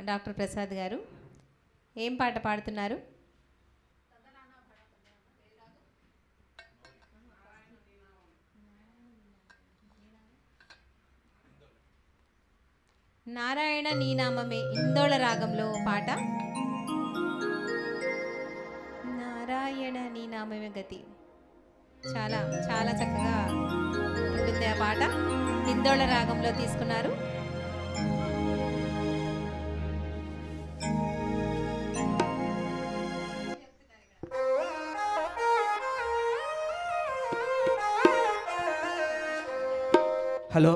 Doctor Prasad గారు ఏం పాట పాడుతున్నారు? నారాయణ నీ నామమే ఇందోళ రాగంలో పాట. నారాయణ నీ నామమే గతి. చాలా చాలా చక్కగా ఉంటుంది ఆ పాట. ఇందోళ రాగంలో తీసుకున్నారు. హలో,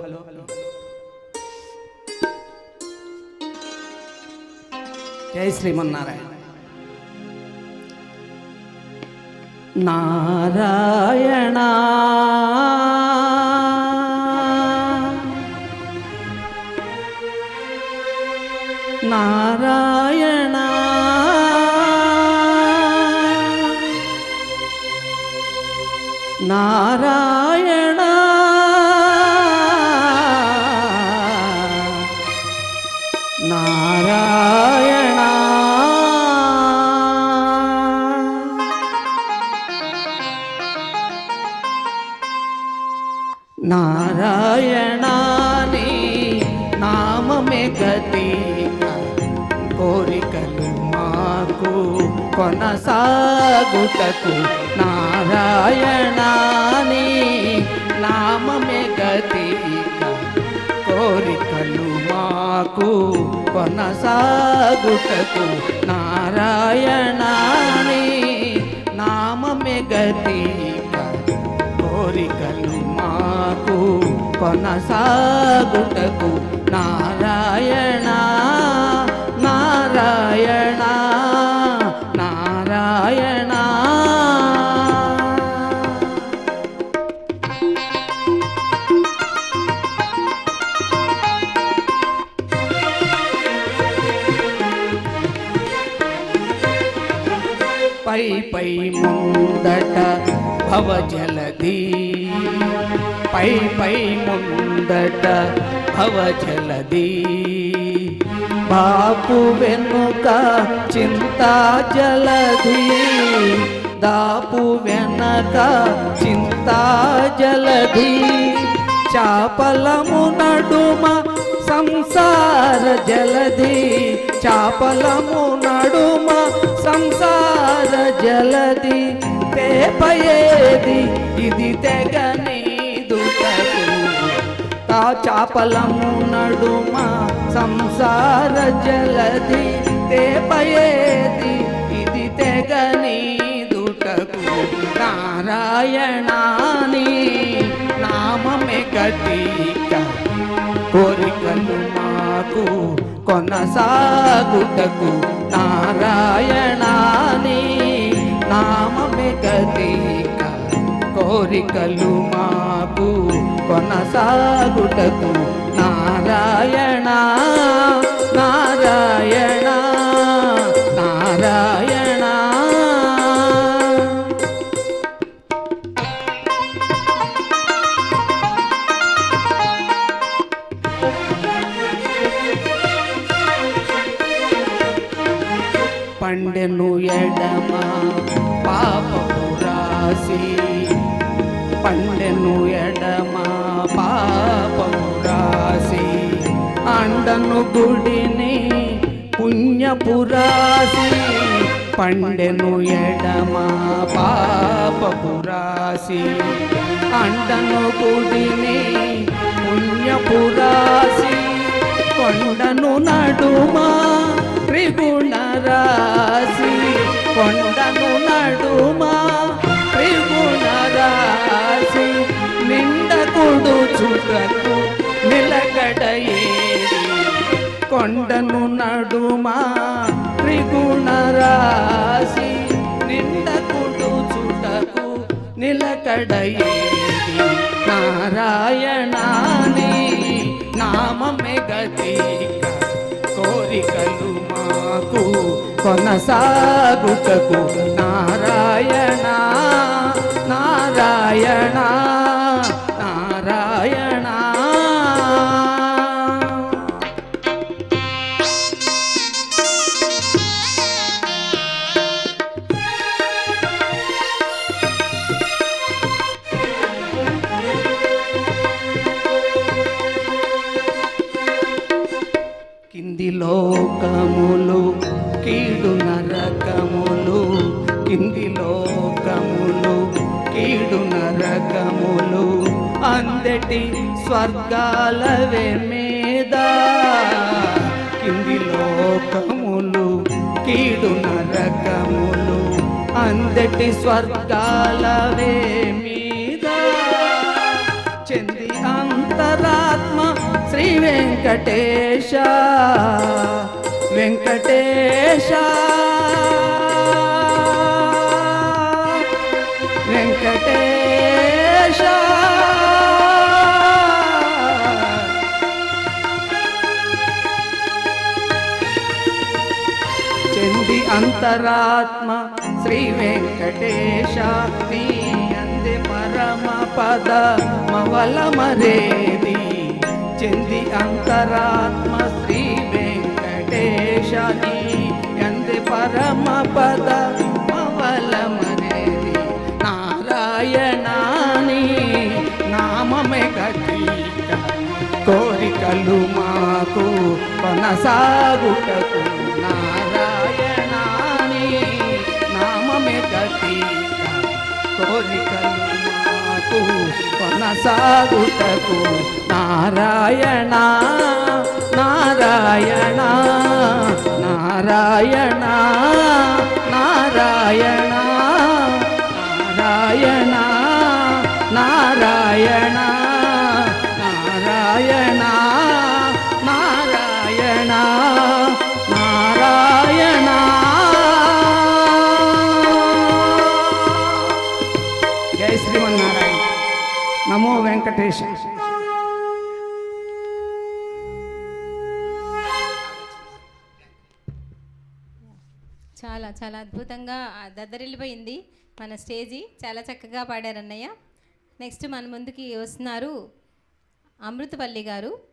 జై శ్రీమన్నారాయణ. నారాయణ నారాయణ నారాయణ నారాయణ నారాయణాని నామమే గతి, కోరికలు మాకు కొనసాగుటకు. నారాయణాని నామమే గతి, కోరికలు మాకు కొనసాగుటకు. నారాయణాని నామమే గతి, కోరికలు మాకు కొనసాగుటకు. నారాయణ నారాయణ నారాయణ. పై పై ముందట భవజలధి, పై పై ముందట భవజలధి. బాపు వెనుక చింతా జలధి, దాపు వెనక చింతా జలధి. చాపలము నడుమ సంసార జలధి, చాపలము నడుమ సంసార జలధి. తేపయేది ఇది తెగని దుటకు, తా చాపలము నడుమ సంసార జలధి. తేపయేది ఇది తెగని దుటకు. నారాయణాని నామమే గతి, కోరికలు మాకు కొనసాగుటకు. నారాయణాని నామమే గతి, కోరికలు మాకు కొనసాగుటకు. నారాయణ నారాయణ నారాయణ. పండెను ఎడమ పాపపు రాసి, పండెను ఎడమ పాపపు రాసి. అండను గుడిని పుణ్యపు రాసి, పండెను ఎడమ పాపపు రాసి. అండను గుడిని పుణ్యపు రాసి. కొండను నడుమా త్రిగుణ రాశి, కొండను నడుమా త్రిగుణ రాశి. నిండకుడు చుటకు నిలకడయేది, కొండను నడుమా త్రిగుణ రాశి. నిండకుడు చుటకు నిలకడయేది. నారాయణాని నామమే గతి, కోరికలు మాకు కొనసాగుటకు. నారాయణ నారాయణ నారాయణ. కింది లోకములు కీడు నరకములు, కింది లోకములు కీడు నరకములు, అందటి స్వర్గాలవే మీద. కింది లోకములు కీడు నరకములు, అందటి స్వర్గాలవే మీద. చెంది అంతరాత్మ శ్రీ వెంకటేశ, వెంకటేశ, వెంకటేశ. చెంది అంతరాత్మ శ్రీ వెంకటేశ, నీ అందే పరమ పద మవల మరేది. చెంది అంతరాత్మ శ్రీ వెంకటేశ, నీ అందే పరమ పద మవల మరేది. నారాయణాని నామమే గతిక, కోరికలు మాకు కొనసాగుటకు. నారాయణాని నామమే గతిక, కోరికలు మాకు కొనసాగుటకు. నారాయణ నారాయణ నారాయణ నారాయణ నారాయణ నారాయణ నారాయణ నారాయణ నారాయణ. జై శ్రీమన్నారాయణ. నమో వెంకటేశ. చాలా చాలా అద్భుతంగా దద్దరిల్లిపోయింది మన స్టేజీ. చాలా చక్కగా పాడారు అన్నయ్య. నెక్స్ట్ మన ముందుకి వస్తున్నారు అమృతవల్లి గారు.